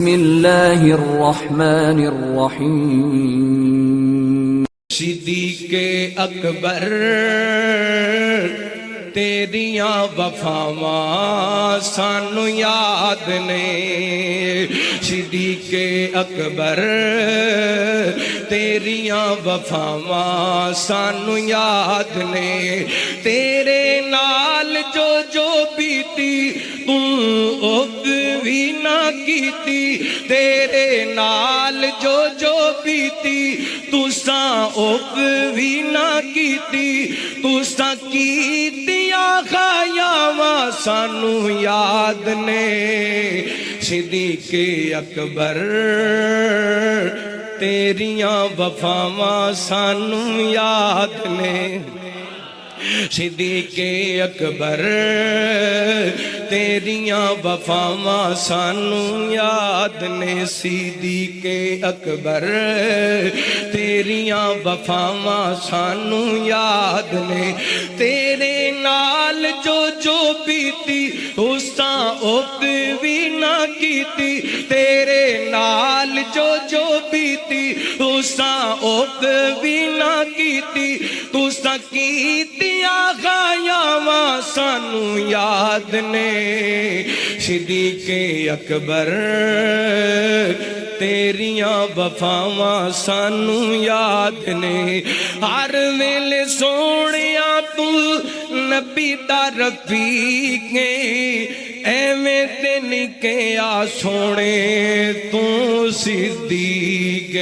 بسم اللہ الرحمن الرحیم صدیق اکبر تیریاں وفاواں سانو یاد نے صدیق اکبر تیریاں وفاواں سانو یاد نے تیرے نال جو بیتی تو اب بھی نہ کیتی تیرے نال جو بیتی تساں اب بھی نہ کیتی تساں کیتیاں خیاواں سانو یاد نے صدیق اکبر تیریاں وفاواں سانو یاد نے صدیق اکبر تیریاں وفاواں سانو یاد نے صدیق اکبر تیریاں وفاواں سانو یاد نے تیرے نال جو بیتی تساں اب بھی نہ کیتی تیرے نال جو بیتی تساں اب بھی نہ کیتی تساں کیتیاں خیاواں سانو یاد نے صدیق اکبر تیریاں وفاواں سانو یاد نے ہر ویلے سونیاں تو نبی دا رفیق ایویں تے نکے آ سونے تو صدیق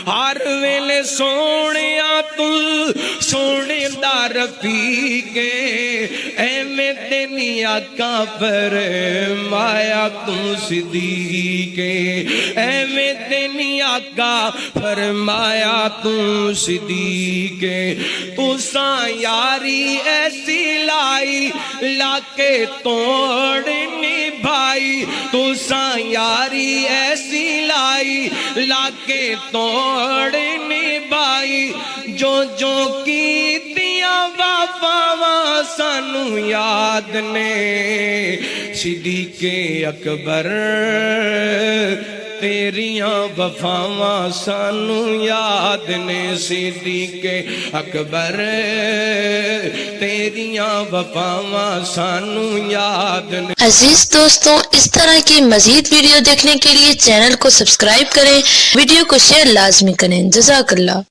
ہر ویلے سونیاں تو سونے دا رفیق ایویں تے نہیں آقا فرمایا تو صدیق ایویں تے نہیں آقا فرمایا تو صدیق تساں یاری ایسی لائی لاکے توڑ نبھائی تساں یاری ایسی لائی لاکے توڑ نبھائی جو کیتیاں وفاواں سانو یاد نے صدیق اکبر تیریاں وفاواں سانو یاد نے صدیق اکبر تیریاں وفاواں سانو یاد نے عزیز دوستوں، اس طرح کی مزید ویڈیو دیکھنے کے لیے چینل کو سبسکرائب کریں، ویڈیو کو شیئر لازمی کریں۔ جزاک اللہ۔